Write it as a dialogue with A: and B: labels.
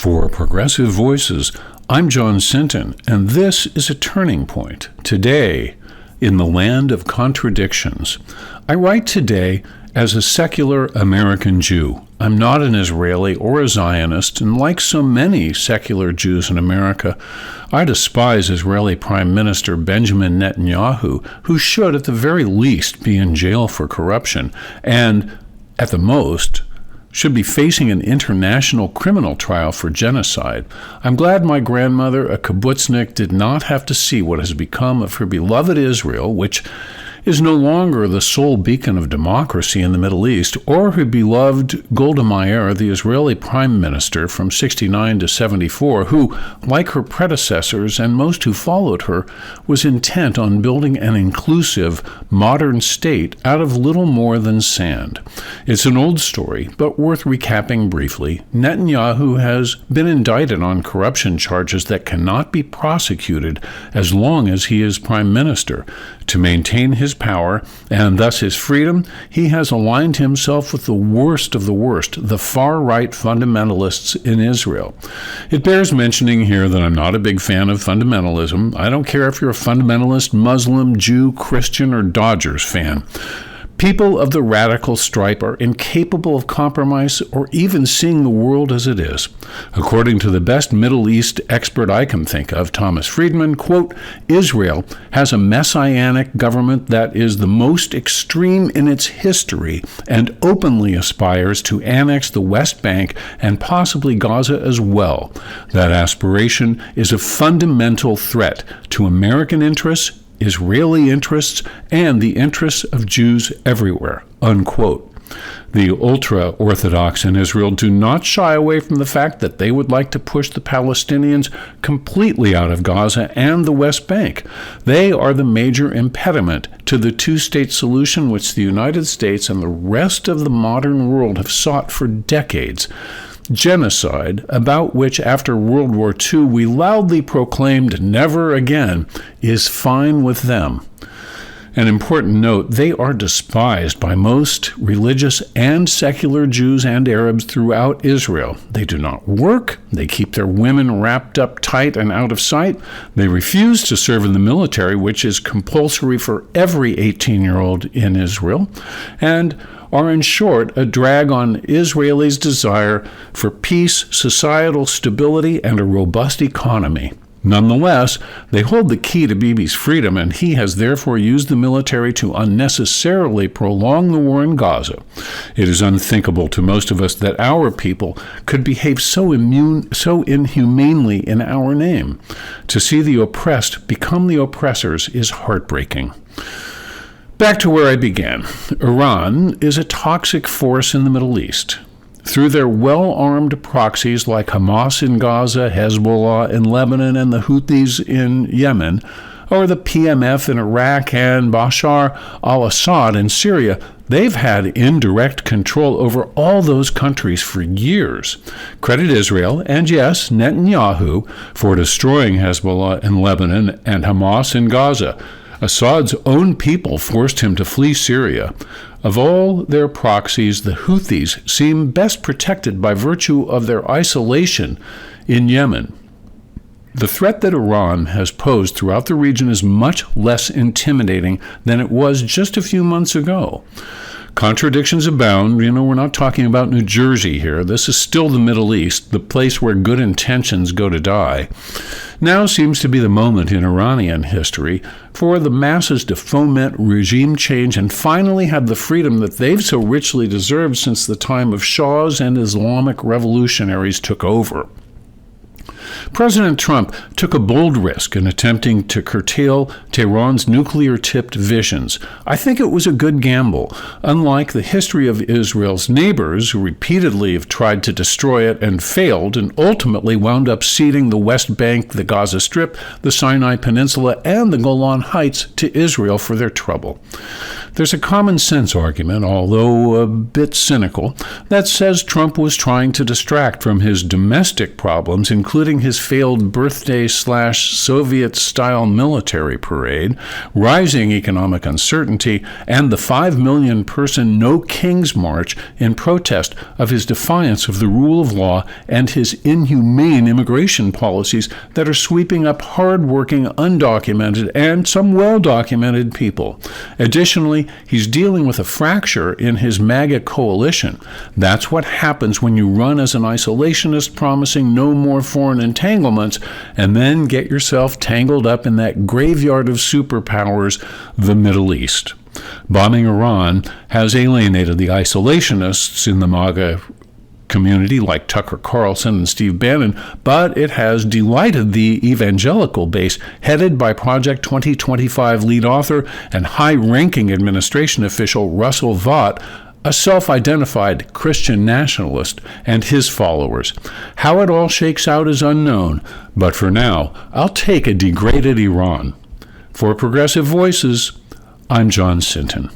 A: For Progressive Voices, I'm Jon Sinton, and this is a turning point. Today, in the land of contradictions. I write today as a secular American Jew. I'm not an Israeli or a Zionist, and like so many secular Jews in America, I despise Israeli Prime Minister Benjamin Netanyahu, who should at the very least be in jail for corruption, and, at the most, should be facing an international criminal trial for genocide. I'm glad my grandmother, a kibbutznik, did not have to see what has become of her beloved Israel, which is no longer the sole beacon of democracy in the Middle East, or her beloved Golda Meir, the Israeli prime minister from 69 to 74, who, like her predecessors and most who followed her, was intent on building an inclusive, modern state out of little more than sand. It's an old story, but worth recapping briefly. Netanyahu has been indicted on corruption charges that cannot be prosecuted as long as he is prime minister. To maintain his power, and thus his freedom, he has aligned himself with the worst of the worst, the far-right fundamentalists in Israel. It bears mentioning here that I'm not a big fan of fundamentalism. I don't care if you're a fundamentalist, Muslim, Jew, Christian, or Dodgers fan. People of the radical stripe are incapable of compromise or even seeing the world as it is. According to the best Middle East expert I can think of, Thomas Friedman, quote, Israel has a messianic government that is the most extreme in its history and openly aspires to annex the West Bank and possibly Gaza as well. That aspiration is a fundamental threat to American interests, Israeli interests, and the interests of Jews everywhere, unquote. The ultra-Orthodox in Israel do not shy away from the fact that they would like to push the Palestinians completely out of Gaza and the West Bank. They are the major impediment to the two-state solution which the United States and the rest of the modern world have sought for decades. Genocide, about which after World War II we loudly proclaimed never again, is fine with them. An important note, they are despised by most religious and secular Jews and Arabs throughout Israel. They do not work, they keep their women wrapped up tight and out of sight, they refuse to serve in the military, which is compulsory for every 18-year-old in Israel, and are in short a drag on Israelis' desire for peace, societal stability, and a robust economy. Nonetheless, they hold the key to Bibi's freedom, and he has therefore used the military to unnecessarily prolong the war in Gaza. It is unthinkable to most of us that our people could behave so inhumanely in our name. To see the oppressed become the oppressors is heartbreaking. Back to where I began. Iran is a toxic force in the Middle East. Through their well-armed proxies like Hamas in Gaza, Hezbollah in Lebanon, and the Houthis in Yemen, or the PMF in Iraq and Bashar al-Assad in Syria, they've had indirect control over all those countries for years. Credit Israel, and yes, Netanyahu, for destroying Hezbollah in Lebanon and Hamas in Gaza. Assad's own people forced him to flee Syria. Of all their proxies, the Houthis seem best protected by virtue of their isolation in Yemen. The threat that Iran has posed throughout the region is much less intimidating than it was just a few months ago. Contradictions abound. We're not talking about New Jersey here. This is still the Middle East, the place where good intentions go to die. Now seems to be the moment in Iranian history for the masses to foment regime change and finally have the freedom that they've so richly deserved since the time of Shahs and Islamic revolutionaries took over. President Trump took a bold risk in attempting to curtail Tehran's nuclear-tipped visions. I think it was a good gamble. Unlike the history of Israel's neighbors, who repeatedly have tried to destroy it and failed, and ultimately wound up ceding the West Bank, the Gaza Strip, the Sinai Peninsula, and the Golan Heights to Israel for their trouble. There's a common sense argument, although a bit cynical, that says Trump was trying to distract from his domestic problems, including his failed birthday/Soviet-style military parade, rising economic uncertainty, and the 5 million person No Kings March in protest of his defiance of the rule of law and his inhumane immigration policies that are sweeping up hard-working, undocumented, and some well-documented people. Additionally, he's dealing with a fracture in his MAGA coalition. That's what happens when you run as an isolationist promising no more foreign entanglements and then get yourself tangled up in that graveyard of superpowers, the Middle East. Bombing Iran has alienated the isolationists in the MAGA community like Tucker Carlson and Steve Bannon, but it has delighted the evangelical base headed by Project 2025 lead author and high-ranking administration official Russell Vought, a self-identified Christian nationalist, and his followers. How it all shakes out is unknown, but for now, I'll take a degraded Iran. For Progressive Voices, I'm Jon Sinton.